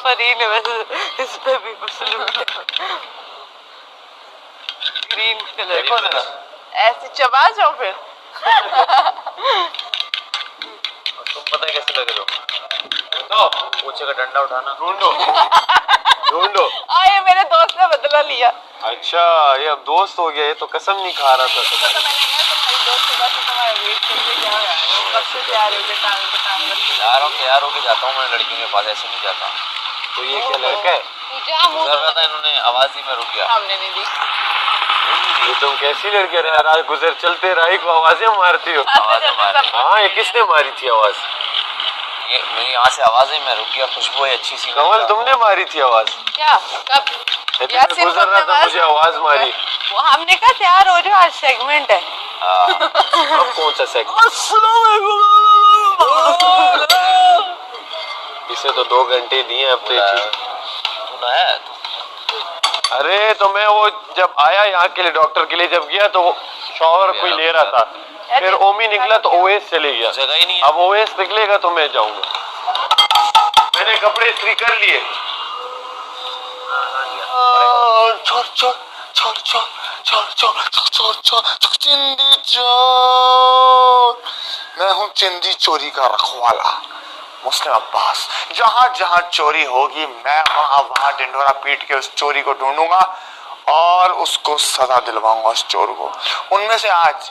फरीन है वैसे इस पे भी ग्रीन कलर ऐसे चबा जाओ फिर। तुम पता है कैसे लग रहे हो? पूछे का डंडा उठाना। ढूंढो ढूंढो। ये मेरे दोस्त ने बदला लिया। अच्छा ये अब दोस्त हो गया, ये तो कसम नहीं खा रहा था। तो मैंने कहा तुम्हारी दोस्त के पास तुम्हारा वेट करके क्या है, कब से तैयार हो गए टांग पे टांग रख के। तैयार होके जाता हूँ मैं लड़कियों के पास, ऐसे नहीं जाता। तो ये क्या लड़का है? गुजर रहा था, इन्होंने आवाज ही में रुक गया। हमने नहीं दी। ये तुम कैसी लड़की है रात गुजर चलते राही को आवाजें मारती हो? हाँ ये किसने मारी थी आवाज? ये मेरी यहाँ से आवाज ही में रुक गया, खुशबू है अच्छी सी। कमल तुमने मारी थी आवाज? क्या कब? गुजर रहा था मुझे आवाज मारी। वो हमने कहा तैयार हो जाओ, आज सेगमेंट है। अब कौन सा सेगमेंट? इसे तो 2 घंटे दिए अपने। अरे तो मैं वो जब आया यहाँ के लिए डॉक्टर के लिए जब गया तो वो शॉवर कोई ले रहा था, फिर ओमी निकला तो ओएस चले गया। जगह ही नहीं है। अब ओएस निकलेगा तो मैं जाऊंगा। मैंने कपड़े इस्त्री कर लिए। चोर चोर चोर चोर चोर चोर चोर चोर चिंदी चोर। मैं हूँ चिंदी चोरी का रखवाला मुस्लिम अब्बास। जहाँ जहाँ चोरी होगी मैं वहाँ ढिंढोरा पीट के उस चोरी को ढूंढूंगा और उसको सजा दिलवाऊंगा उस चोर को। उनमें से आज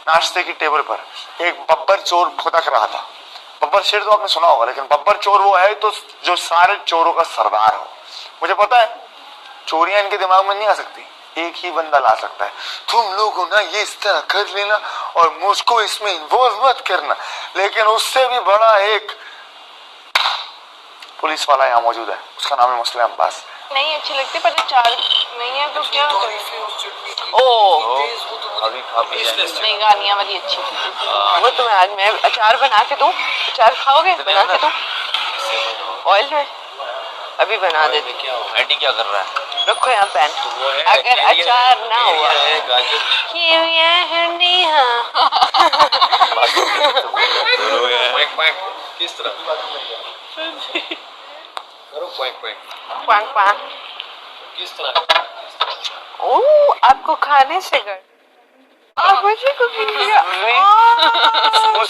नाश्ते की टेबल पर एक बब्बर चोर फुदक रहा था। बब्बर शेर तो आपने सुना होगा, लेकिन बब्बर चोर वो है तो जो सारे चोरों का सरदार हो। मुझे पता है चोरियां इनके दिमाग में नहीं आ सकती, एक ही बंदा ला सकता है। तुम लोगों ना ये इस तरह कर लेना और मुझको इसमें इन्वॉल्व मत करना। लेकिन उससे भी बड़ा एक पुलिस वाला यहाँ मौजूद है, उसका नाम है मुस्लिम अब्बास। नहीं अच्छी लगती पर 4 नहीं है तो क्या करें? ओ अभी नहीं गानिया वाली अच्छी। वो तुम्हें आज मैं अचार बना के दूं? अचार खाओगे? बना के दूं ऑयल में? अभी बना देती। एडी क्या कर रहा है? रखो यहाँ पैन। अगर अचार ना हुआ किस तरह करो? किस तरह? आपको खाने से कर आप मुझे कुछ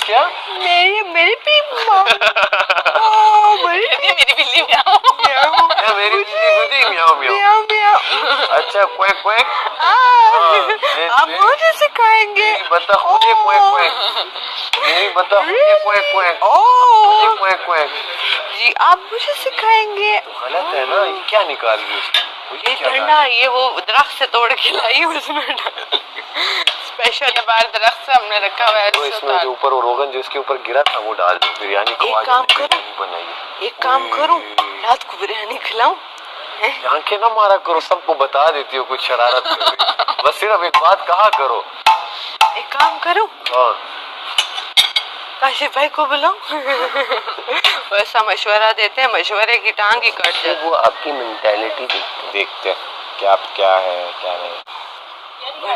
क्या? मेरी बिल्ली मेरी म्याऊं म्याऊं। अच्छा क्वैक क्वैक। आप मुझे सिखाएंगे? बता मुझे क्वैक क्वैक। नहीं बता मुझे क्वैक क्वैक। मुझे क्वैक क्वैक जी आप मुझे सिखाएंगे? गलत है ना, ये क्या निकाल रही है? ये ठंडा, ये वो दरख्त से तोड़ के लाई उसमें स्पेशल बार दरख्त से हमने रखा हुआ है। तो इसमें जो ऊपर वो रोगन जो इसके ऊपर गिरा था वो डाल दो, बिरयानी को एक काम करूं रात को बिरयानी खिलाऊं? आंखें ना मारा करो, सबको बता देती हो कुछ शरारत कर रही। बस सिर्फ एक बात कहा करो। एक काम करूं? हाँ काशिफ भाई को बुलाऊं? वैसा मशवरा देते हैं, मशवरे की टांग ही कट जाए। वो आपकी मेंटालिटी देखते हैं क्या आप क्या है क्या नहीं।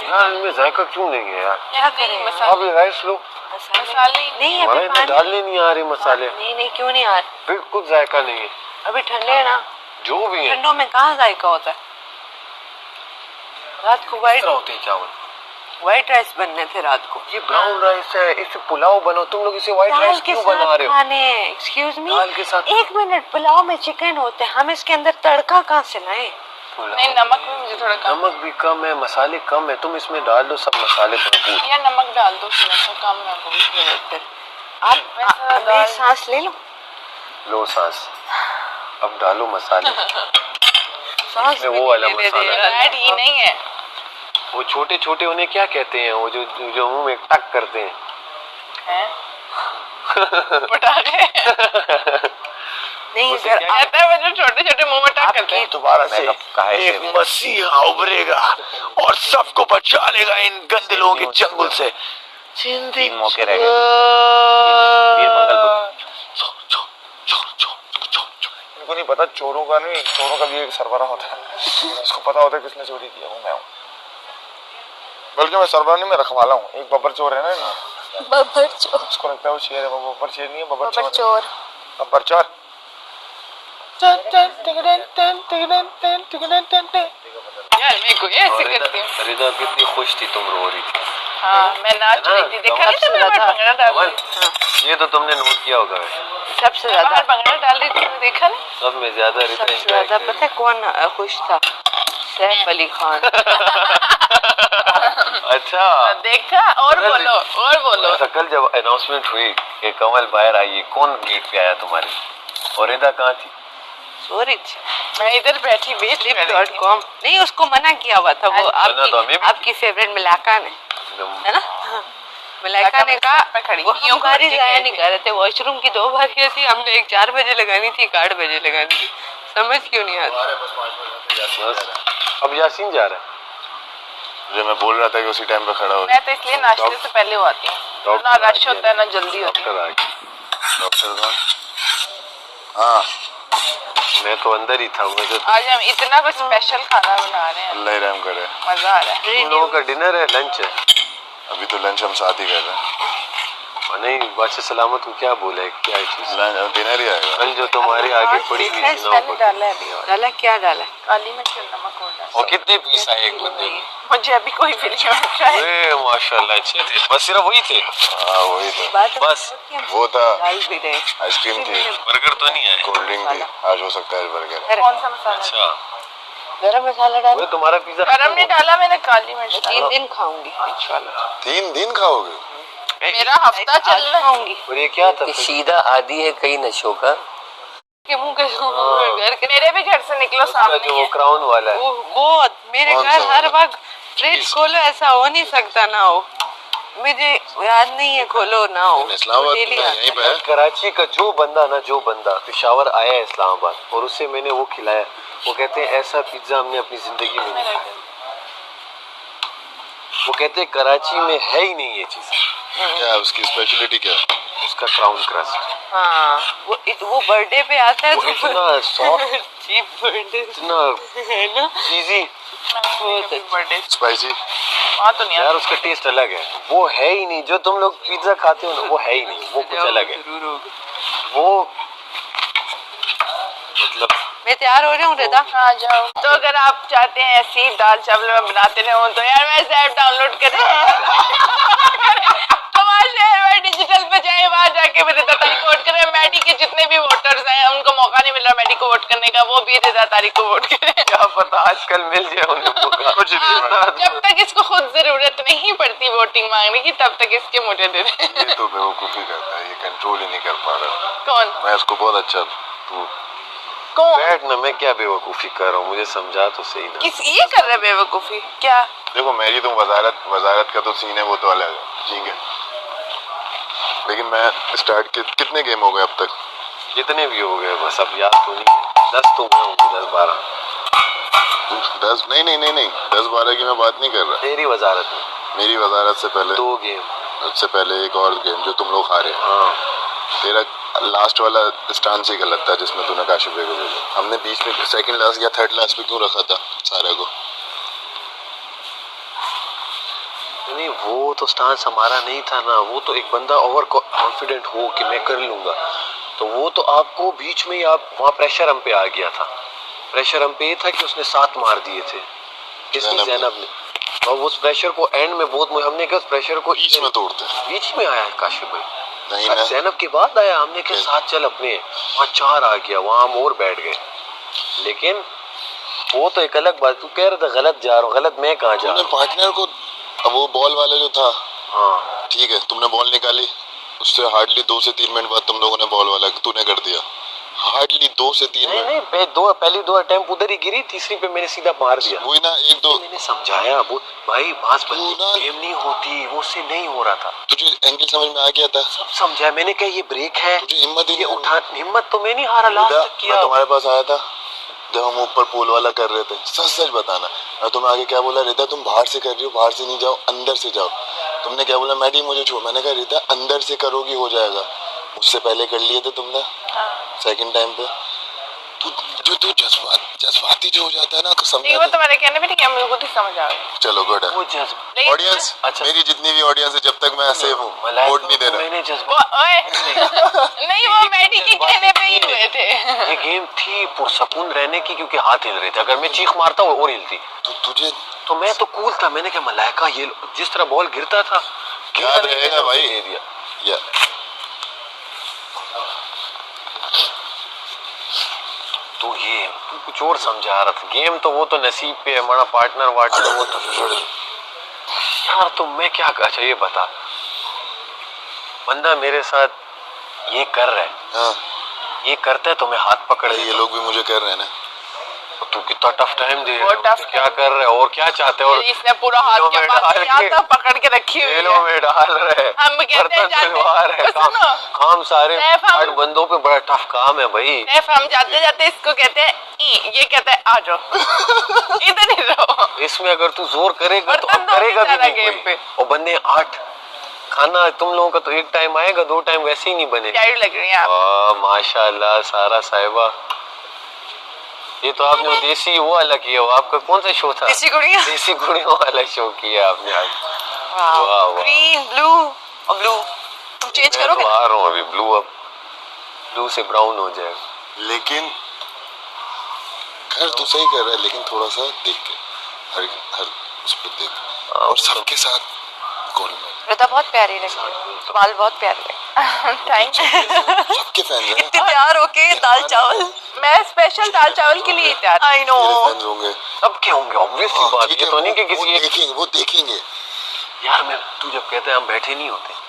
यार इनमें जायका क्यों नहीं है यार? क्या करें? आप ये राइस लो। मसाले नहीं है अभी, पानी डालने नहीं आ रही मसाले। नहीं क्यों नहीं आ रहे? बिल्कुल जायका नहीं है, अभी ठंडे है ना। जो भी है ठंडों में कहाँ जायका होता है? रात को व्हाइट होते चावल, व्हाइट राइस बनने थे रात को। ये ब्राउन राइस है, इसे पुलाव बनो। तुम लोग इसे व्हाइट राइस क्यों बना रहे हो? एक्सक्यूज मी, दाल के साथ। एक मिनट, पुलाव में चिकन होते हैं, हम इसके अंदर तड़का कहाँ से लाए? नहीं नमक भी मुझे थोड़ा कम। नमक भी कम है, मसाले कम है, तुम इसमें डाल दो सब मसाले भरपूर। या नमक डाल दो थोड़ा सा कम है। आप मैं सांस ले लो। लो सांस, अब डालो मसाले। सांस वो वाला मसाला ऐड ये नहीं है। वो छोटे छोटे उन्हें क्या कहते हैं, वो जो मुंह में टक करते हैं? पटाखे। नहीं कहता है वो जो छोटे छोटे मुंह में टक करते हैं। दोबारा से एक मसीहा उभरेगा और सबको बचा लेगा इन गंदे लोगों के चंगुल से। 3 मौके रह गए। इनको नहीं पता चोरों का नहीं, चोरों का भी एक सरबराह होता है। इसको पता होता है किसने चोरी किया, वो मैं हूँ। बल्कि मैं सरबराह नहीं, मैं रखवाला हूँ। एक बब्बर चोर है ना, बब्बर चोर। उसको लगता है वो शेर है, वो बब्बर शेर नहीं है, बब्बर बब्बर चोर। चोर। बब्बर चोर। यार मेरे को ऐसे करती हूँ। रिदा कितनी खुश थी, तुम रो रही थी। हाँ मैं नाच रही थी, देखा नहीं तुमने बाहर भंगड़ा डाल रही थी? ये तो तुमने नोट किया होगा। सबसे मैं ज्यादा बाहर भंगड़ा डाल रही थी, तुमने देखा नहीं? सब में ज्यादा रिदा सबसे enjoy ज्यादा कर पता है कौन खुश था? सैफ अली खान। अच्छा देखा? और बोलो और बोलो। अच्छा, कल जब अनाउंसमेंट हुई कि कमल बाहर आई, कौन गेट पे आया तुम्हारे? और रिदा कहाँ थी? सॉरी मैं इधर बैठी वेट कर रही थी। Flip.com नहीं, उसको मना किया हुआ था वो। मना तो हमें भी। आपकी फेवरेट मलाइका ने, है ना? मलाइका ने मलाइका कहा मैं खड़ी वो थी, हम यूं बारी करके जाया गई नहीं थी। कर रहे थे। वॉशरूम की 2 बारियां थी, हमने एक 4 बजे लगानी थी, एक 8 बजे लगानी थी। समझ क्यों नहीं आता? बस अब यासीन जा रहा है। मुझे मैं बोल रहा था कि उसी टाइम पे खड़ा हो। मैं तो इसलिए नाश्ते से पहले वो आती हूँ, डॉक्टर ना आ रश गया। होता है ना जल्दी होती है। डॉक्टर आ गया। डॉक्टर कौन? हाँ, मैं तो अंदर ही था, मुझे तो आज हम इतना कुछ स्पेशल खाना बना रहे हैं, अल्लाह ही रहम करे। मजा आ रहा है। तुम लोगों का डिनर है, लंच है? अभी तो लंच हम साथ ही कर रहे हैं। और नहीं, बादशाह सलामत को क्या बोला है, क्या चीज? लंच डिनर ही आएगा। कल जो तुम्हारे आगे पड़ी हुई थी ना, मैंने डाला है अभी और डाला क्या डाला? काली मिर्च और नमक और डाला। और कितने पीस आए एक बंदे में? मुझे अभी कोई फीलिंग नहीं है। अरे माशाल्लाह, अच्छे थे। बस सिर्फ वही थे? हाँ वही तो, बात बस वो था। डाल भी रहे। आइसक्रीम थी, बर्गर तो नहीं आए? कोल्ड ड्रिंक थी। आज हो सकता है बर्गर। कौन सा मसाला? अच्छा, गरम मसाला डाल। वो तुम्हारा पिज्जा गरम नहीं डाला मैंने, काली मिर्च 3 डाला। दिन खाऊंगी इंशाल्लाह। 3 दिन खाओगे? मेरा हफ्ता चल रहा है। खाऊंगी और ये क्या था? सीधा आदि है कई नशों का। के मुंह के घर के मेरे भी घर से निकलो उसका सामने जो ही है। क्राउन वाला है। वो मेरे कौन घर सा हर वाला? वक्त फ्रिज खोलो, ऐसा हो नहीं सकता ना हो। मुझे याद नहीं है खोलो ना हो। इस्लामाबाद डेली में यहीं पे है। कराची का जो बंदा पेशावर आया है इस्लामाबाद, और उससे मैंने वो खिलाया, वो कहते हैं ऐसा पिज्जा हमने अपनी जिंदगी में नहीं खाया। वो कहते हैं कराची में है ही नहीं ये चीज। क्या उसकी स्पेशलिटी क्या है? उसका क्राउन क्रस्ट हाँ, वो बर्थडे पे आता है वो इतना soft, चीप बर्थडे इतना है ना। चीजी, बर्थडे स्पाइसी? वहाँ तो नहीं यार आता। उसका टेस्ट अलग है। वो है ही नहीं जो तुम लोग पिज्जा खाते हो ना, वो है ही नहीं, वो कुछ अलग है। जरूर होगा। वो मतलब मैं तैयार हो रही हूँ रिदा। आ जाओ। तो अगर आप चाहते हैं ऐसी दाल चावल में बनाते रहो तो यार मेरा ऐप डाउनलोड करें। कमाल शहर में डिजिटल पे जाए, वहाँ जाके मेरे दातारी को वोट करें। मैडी के जितने भी वोटर्स हैं उनको मौका नहीं मिल रहा मैडी को वोट करने का, वो भी दातारी को वोट करें। क्या पता आजकल मिल जाए उन्हें मौका। कुछ नहीं पता। जब तक इसको खुद जरूरत नहीं पड़ती वोटिंग मांगने की, तब तक इसके मुझे दे दें। ये तो बेवकूफ़ी करता है, ये कंट्रोल ही नहीं कर पा रहा। कौन मैं इसको बहुत अच्छा तू कौन बैठ ना, मैं क्या बेवकूफी कर रहा हूँ, मुझे समझा तो सही ना। किस ये कर रहा है बेवकूफी क्या? देखो, मेरी तो वजारत का तो सीन है, वो तो अलग है, ठीक है। लेकिन मैं स्टार्ट कितने गेम हो गए अब तक? जितने भी हो गए बस, अब याद तो नहीं है। 10 तो मैं हूँ, 10-12। 10 नहीं 10-12 की मैं बात नहीं कर रहा। तेरी वजारत में मेरी वजारत से पहले 2 गेम। उससे पहले एक और गेम जो तुम लोग हारे। हाँ, तेरा लास्ट वाला स्टांस ही गलत था, जिसमें तूने काशिफ भाई को भेजा। हमने बीच में सेकंड लास्ट या थर्ड लास्ट पे क्यों रखा था सारे को? नहीं वो तो स्टांस हमारा नहीं था ना, वो तो एक बंदा ओवर कॉन्फिडेंट हो कि मैं कर लूंगा, तो वो तो आपको बीच में ही आप वहाँ प्रेशर हम पे आ गया था। प्रेशर हम पे ये था कि उसने 7 मार दिए थे, किसने? ज़ैनब ने। और उस प्रेशर को एंड में बहुत हमने कहा उस प्रेशर को बीच में तोड़ते बीच में आया है काशिफ भाई। नहीं ना, ज़ैनब के बाद आया, हमने कहा साथ चल अपने, वहाँ 4 आ गया, वहाँ हम और बैठ गए। लेकिन वो तो एक अलग बात, तू कह रहा था गलत जा रहा हूँ, गलत मैं कहाँ जा रहा तुमने हूँ? पार्टनर को, अब वो बॉल वाला जो था, हाँ ठीक है, तुमने बॉल निकाली, उससे हार्डली 2 से 3 मिनट बाद तुम लोगों ने बॉल वाला तूने कर दिया। हार्डली 2 से 3 नहीं मिनट। नहीं, पहली 2 अटेम्प्ट उधर ही गिरी, तीसरी पे मैंने सीधा मार दिया। वही ना, 1-2 मैंने समझाया वो भाई बात तू ना- गेम नहीं होती, वो उससे नहीं हो रहा था, तुझे एंगल समझ में आ गया था? सब समझाया मैंने। कहा ये ब्रेक है, तुझे हिम्मत ही ये नहीं उठा, हिम्मत तो मैं नहीं हारा, लास्ट रिदा, तक मैं किया। तुम्हारे पास आया था जब हम ऊपर पोल वाला कर रहे थे, सच सच बताना। मैं तुम्हें आगे क्या बोला, रिदा तुम बाहर से कर रही हो, बाहर से नहीं जाओ, अंदर से जाओ। तुमने क्या बोला, मैडी मुझे छोड़। मैंने कहा रिदा अंदर से करोगी हो जाएगा। मुझसे पहले कर लिए थे तुमने सेकंड टाइम पे। तू जज्बाती जो हो जाता है ना तो नहीं वो तुम्हारे कहने में नहीं क्या मुझे खुद ही समझ आ गया। चलो गुड है। वो जज्बा नहीं, ऑडियंस अच्छा। मेरी जितनी भी ऑडियंस है जब तक मैं सेफ हूँ वोट नहीं देना। मैंने जज्बा वो ओए नहीं वो मैडी के कहने पे ही हुए थे। ये गेम थी पुरसकून रहने की क्योंकि हाथ हिल रहे थे। अगर मैं चीख मारता और हिलती तो तुझे तो मैं तो कूल था। मैंने कहा मलाइका ये जिस तरह बॉल गिरता था क्या रहेगा भाई दे दिया। या तो ये तू कुछ और समझा रहा था। गेम तो वो तो नसीब पे है हमारा पार्टनर वार्टनर वो तो यार। तो मैं क्या अच्छा ये बता बंदा मेरे साथ ये कर रहा है हाँ ये करता है तो मैं हाथ पकड़ ये लोग भी मुझे कर रहे हैं ना। तू कितना टफ टाइम दे बहुत रहा है tough क्या कर रहे है और क्या चाहते हो। और इसने पूरा हाथ जेलों के में पास डाल यहाँ के- तक पकड़ के रखी हुई जेलों है। में डाल रहे हैं हम कहते हैं बर्तन जाते- धुलवा रहे हैं। सुनो। काम सारे सैफ, हम- 8 बंदों पे बड़ा टफ काम है भाई। सैफ हम जाते जाते इसको कहते हैं ये कहता है आ जाओ इधर ही रहो। इसमें अगर तू जोर करेगा तो बर्तन अब धो करेगा भी बेचारा नहीं गेम कोई। पे। और बंदे 8 खाना तुम लोगों का तो एक टाइम आएगा 2 टाइम वैसे ही नहीं बने। प्यारी लग रही है आप। माशाल्लाह सारा साहिबा ये तो आपने वो देसी वो वाला किया। वो आपका कौन सा शो था? देसी गुड़िया। देसी गुड़ियों वाला शो किया आपने आज। वाह, वाह। ग्रीन ब्लू और ब्लू तुम चेंज मैं करोगे तो ना? आ रहा हूँ अभी ब्लू अब ब्लू से ब्राउन हो जाएगा। लेकिन खैर तू सही कर रहा है लेकिन थोड़ा सा देख के हर उस पर देख हाँ, और सबके साथ गोल्ड में रिता बहुत प्यारी लगी बाल बहुत प्यारे लगे। Thank you. सबके फैंस हैं इतने तैयार होके दाल चावल मैं स्पेशल दाल चावल के लिए तैयार। आई नो तेरे फैंस होंगे। अब क्या होंगे ऑब्वियस सी बात। ठीक ये है, तो नहीं कि वो किसी एक देखेंगे वो देखेंगे यार मैं तू जब कहते हैं हम बैठे नहीं होते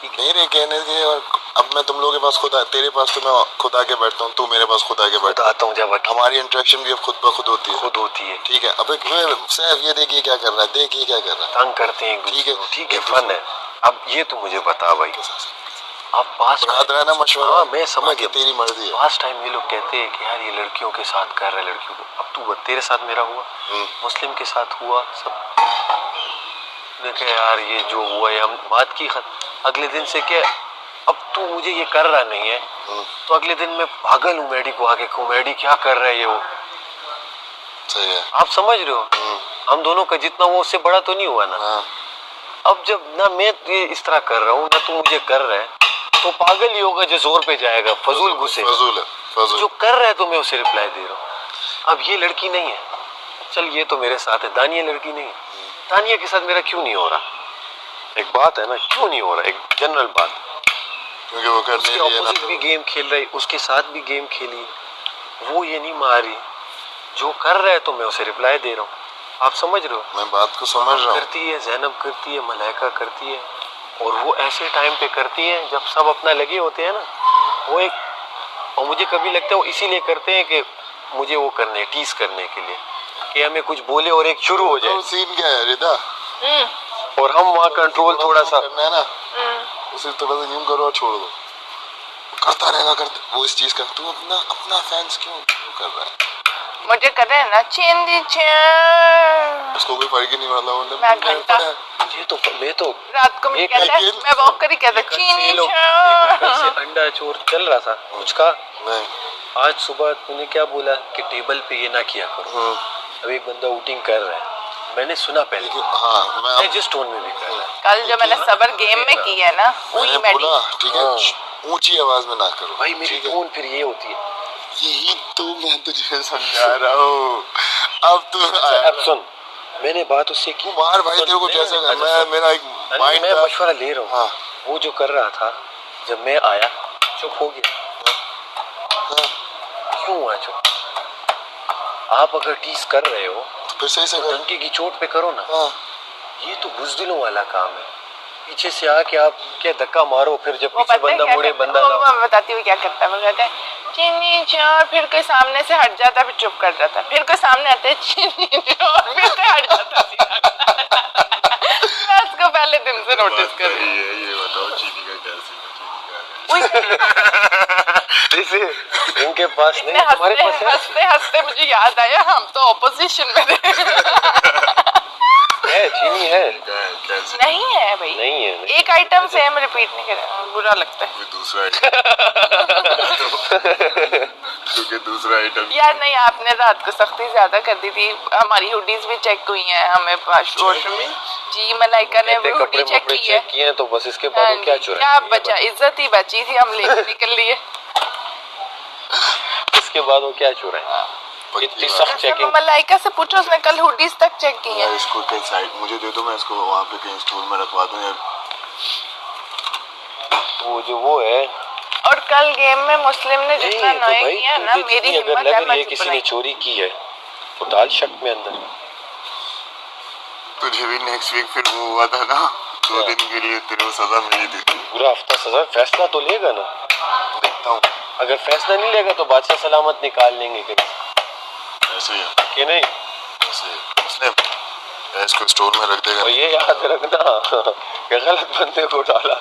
ठीक है मेरे कहने के। और अब मैं तुम लोगों के पास खुद तेरे पास तो मैं खुद आके बैठता हूँ तू मेरे पास खुद आके बैठता बताता हूँ जब हमारी इंटरेक्शन भी अब खुद ब खुद होती है। खुद होती है ठीक है अब एक सैफ ये देखिए क्या कर रहा है देख ये क्या कर रहा है। तंग करते हैं एक दूसरे ठीक है, को। ठीक है एक फन है। अब ये तो मुझे बता भाई आप पास याद रहा ना मशवरा। हाँ मैं समझ बाकी गया तेरी मर्जी है। पास टाइम ये लोग कहते हैं कि यार ये लड़कियों के साथ कर रहा है लड़कियों को। अब तू तेरे साथ मेरा हुआ मुस्लिम के साथ हुआ सब देखे यार ये जो हुआ है हम बात की अगले दिन से क्या अब तू मुझे ये कर रहा नहीं है तो अगले दिन मैं पागल हूँ मैडी को आके कॉमेडी क्या कर रहा है ये वो। सही है। आप समझ रहे हो हम दोनों का जितना वो उससे बड़ा तो नहीं हुआ ना। हाँ अब जब ना मैं ये इस तरह कर रहा हूँ ना तू मुझे कर रहा है तो पागल ही होगा जो जोर पे जाएगा फजूल गुस्से फजूल है फजूल। जो कर रहा है तो मैं उसे रिप्लाई दे रहा हूँ। अब ये लड़की नहीं है चल ये तो मेरे साथ है दानिया लड़की नहीं है दानिया के साथ मेरा क्यों नहीं हो रहा एक बात है ना क्यों नहीं हो रहा एक जनरल बात क्योंकि वो करने उसके लिए ना ऑपोजिट भी गेम खेल रही उसके साथ भी गेम खेली वो ये नहीं मारी जो कर रहा है तो मैं उसे रिप्लाई दे रहा हूँ। आप समझ रहे हो मैं बात को समझ रहा हूँ। करती है जैनब करती है मलाइका करती है और वो ऐसे टाइम पे करती है जब सब अपना लगे होते हैं ना वो एक और मुझे कभी लगता है वो इसीलिए करते हैं कि मुझे वो करने टीज करने के लिए कि हमें कुछ बोले और एक शुरू हो तो जाए सीन क्या है रिदा और हम वहाँ कंट्रोल थोड़ा सा करना है ना उसे थोड़ा सा यूं करो और छोड़ दो करता रहेगा करता वो इस चीज का तू अपना अपना फैंस क्यों कर रहा है। मुझे कर रहे हैं ना चिंदी चिन उसको कोई फर्क ही नहीं पड़ता मतलब मैं घंटा ये तो मैं तो रात को मुझे एक कहता है लेकिन- मैं वॉक करी कहता एक चीनी लोग एक घर से अंडा चोर चल रहा था कुछ का नहीं आज सुबह तूने क्या बोला कि टेबल पे ये ना किया करो अब एक बंदा वोटिंग कर रहा है मैंने सुना पहले लेकिन हाँ मैं जिस टोन में भी कर रहा है कल जो मैंने सबर गेम में की है ना वही मैंने मैडी बोला ठीक है ऊंची आवाज में ना करो भाई मेरी ठीक है? टोन फिर ये होती है यही तो मैं तुझे समझा रहा हूँ अब तू अब सुन मैंने बात उससे की कुमार भाई तेरे को कैसे अच्छा, मैं मेरा एक अरे माइंड मैं था मशवरा ले रहा हूँ हाँ वो जो कर रहा था जब मैं आया चुप हो गया हाँ क्यों हुआ चुप आप अगर टीज कर रहे हो फिर सही से तो कर डंके की चोट पे करो ना हाँ ये तो बुजदिलों वाला काम है पीछे से आके आप क्या धक्का मारो फिर जब वो पीछे पता है बंदा क्या मुड़े करता बंदा है? ना वो मैं बताती हूँ क्या करता है वो कहता है चीनी चोर फिर कोई सामने से हट जाता फिर चुप कर जाता फिर कोई सामने आता है चीनी चोर फिर कोई हट जाता मैं उसको पहले दिन से नोटिस कर रही हूँ। ये बताओ चीनी का क्या सीन जैसे इनके पास नहीं इतने हमारे पास हंसते है हंसते हंसते मुझे याद आया हम तो ऑपोजिशन में थे चीनी है नहीं है भाई नहीं है एक आइटम सेम रिपीट नहीं करें बुरा लगता है दूसरा क्योंकि दूसरा आइटम। यार नहीं, आपने रात को सख्ती ज्यादा कर दी थी। हमारी हुडीज भी चेक हुई हैं, हमें वॉशरूम में जी मलाइका ने वो हुडी चेक की है। किए तो बस इसके बाद वो क्या चुराए? क्या बचा? इज्जत ही बची थी, हम लेके निकल लिए। इसके बाद वो क्या चुराए? इतनी सख्त चेकिंग। मलाइका से पूछो, उसने कल हुडीज तक चेक की है। इसको कहीं साइड मुझे दे दो, मैं इसको वहाँ पे कहीं स्टोर में रखवा दूँ यार। वो जो वो है, और कल गेम में मुस्लिम ने जितना तो नॉय भाई किया ना, मेरी अगर हिम्मत लग है रही है मैं किसी चुप ने नहीं। चोरी की है तो डाल शक में अंदर। तुझे भी नेक्स्ट वीक फिर वो हुआ था ना, 2 दिन के लिए तेरे को सजा मिली थी। पूरा हफ्ता सजा, फैसला तो लेगा ना। देखता हूँ अगर फैसला नहीं लेगा तो बादशाह सलामत निकाल लेंगे कहीं, ऐसे ही है, कि नहीं? ऐसे मुस्लिम इसको स्टोर में रख देगा। और ये याद रखना कि गलत बंदे को डाला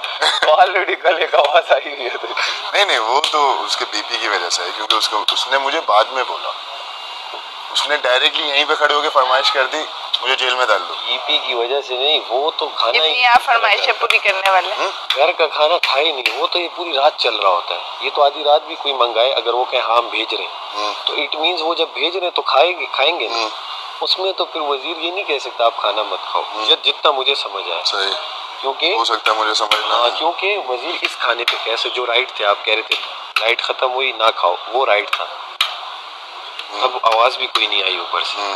ऑलरेडी कल एक आवाज आई हुई है। नहीं वो तो उसके बीपी की वजह से है, क्योंकि उसने मुझे बाद में बोला, उसने डायरेक्टली यहीं पे खड़े होकर फरमाइश कर दी मुझे जेल में डाल दो। बीपी की वजह से नहीं, वो तो खाना ही आप फरमाइशें पूरी करने वाले। घर का खाना खा ही नहीं, वो तो ये पूरी रात चल रहा होता है। ये तो आधी रात भी कोई मंगाए, अगर वो कहे हाँ हम भेज रहे हैं तो इट मीन्स वो जब भेज रहे हैं तो खाएंगे ना। उसमें तो फिर वजीर ये नहीं कह सकता आप खाना मत खाओ, जितना मुझे समझ आया। सही, क्योंकि हो सकता है मुझे समझना। हाँ, क्योंकि वजीर इस खाने पे कैसे, जो राइट थे आप कह रहे थे लाइट खत्म हुई ना खाओ, वो राइट था। अब आवाज भी कोई नहीं आई ऊपर से।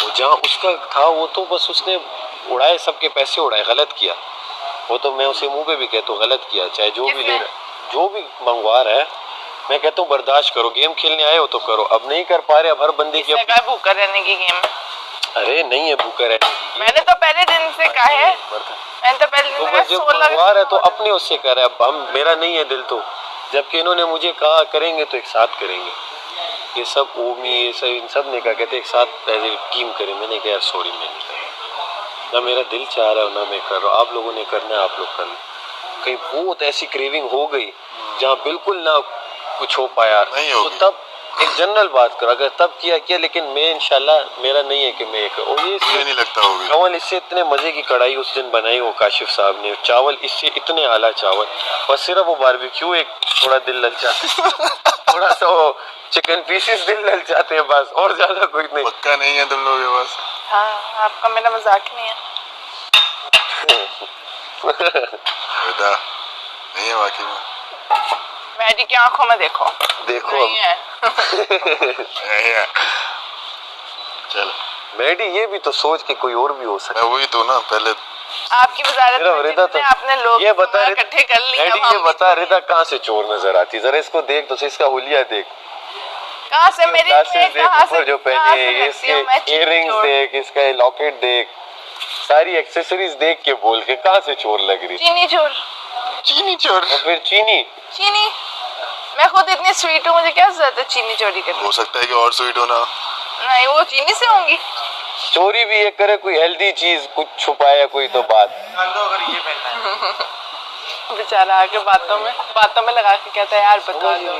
वो जहाँ उसका था वो तो बस उसने उड़ाए, सबके पैसे उड़ाए, गलत किया। वो तो मैं उसे मुंह पे भी कहता हूँ गलत किया, चाहे जो भी ले जो भी मंगवा रहा है, मैं कहता हूँ बर्दाश्त करो, गेम खेलने आए हो तो करो। अब नहीं कर पा रहे, अब हर बंदे की भूखा रहने की गेम। अरे नहीं है भूखा रहने, मैंने तो पहले दिन से कहा है, मैंने तो पहले दिन से जब मंगवा रहा है तो अपने उससे कर रहा है। अब हम, मेरा नहीं है दिल तो, जबकि इन्होंने मुझे कहा करेंगे तो एक साथ करेंगे। ये सब ओमी ये सब इन सब ने कहा, कहते एक साथ एज ए टीम करें। मैंने कहा यार सॉरी, मैं नहीं कर, ना मेरा दिल चाह रहा है ना मैं कर रहा हूँ। आप लोगों ने करना है, आप लोग कर लो। कहीं बहुत ऐसी क्रेविंग हो गई जहाँ बिल्कुल ना कुछ हो पाया तो तब एक जनरल बात करो, अगर तब किया लेकिन मैं इंशाल्लाह मेरा नहीं है कि मैं और ये नहीं लगता होगी। चावल इससे इतने मजे की कढ़ाई उस दिन बनाई वो काशिफ साहब ने, चावल इससे इतने आला चावल, और सिर्फ वो बारबेक्यू एक थोड़ा दिल ललचाता थोड़ा सा वो चिकन पीसेस दिल ललचाते हैं बस, और ज्यादा कुछ नहीं। पक्का नहीं है तुम लोग के पास? हाँ, आपका मेरा मजाक नहीं है। बेटा नहीं है वाकई में। मैडी की आंखों में देखो नहीं है। नहीं है। चलो मैडी ये भी तो सोच के कोई और भी हो सकता है। वही तो ना, पहले आपकी वजारत में जितने आपने लोग ये बता इकट्ठे कर लिए। ये बता रिदा कहाँ से चोर नजर आती, जरा इसको देख तो, इसका हुलिया देख, कहाँ से मेरी कहाँ से जो पहने, इसके इयररिंग्स देख, इसका लॉकेट देख, सारी एक्सेसरीज देख के बोल के कहाँ से चोर लग रही। चीनी चोर, चीनी चोर। और फिर चीनी मैं खुद इतनी स्वीट हूँ, मुझे क्या जरूरत है चीनी चोरी करने। हो सकता है कि और स्वीट हो ना। नहीं, वो चीनी से होंगी। चोरी भी ये करे, कोई हेल्दी चीज कुछ छुपाया कोई तो बात। बेचारा आके बातों में लगा के कहता है यार बता दो,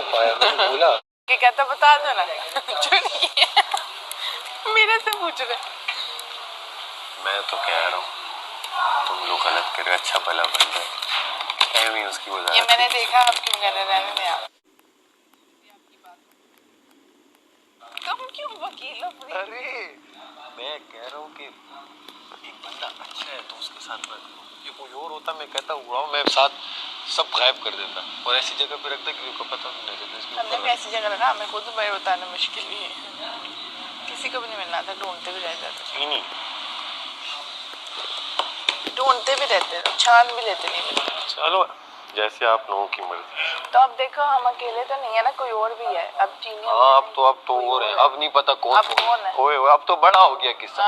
बोला कि कहता बता दो ना। मेरे से पूछ रहे। मैं तो कह रहा हूँ तुम लोग गलत कर, अच्छा भला बन गए, उसकी वजह ये मैंने देखा, आप क्यों कह रहे रहने दें आप। तुम क्यों वकील हो? अरे मैं कह रहा हूँ कि एक बंदा अच्छा है तो उसके साथ मत करो। ये कोई और होता मैं कहता उड़ाओ, मैं साथ सब गायब कर देता और ऐसी जगह पे रखता कि उसको पता नहीं लगता। हमने भी ऐसी जगह रखा, हमें खुद भाई बताना मुश्किल ही है, किसी को भी नहीं मिलना था, ढूंढते भी रहते थे, ढूंढते भी रहते थे, छान भी लेते नहीं मिलते। चलो जैसे आप लोगों की मर्जी। तो अब देखो हम अकेले तो नहीं है ना, कोई और भी है। अब चीनी, हाँ अब तो और है, अब नहीं पता कौन है, अब तो बड़ा हो गया किस्सा।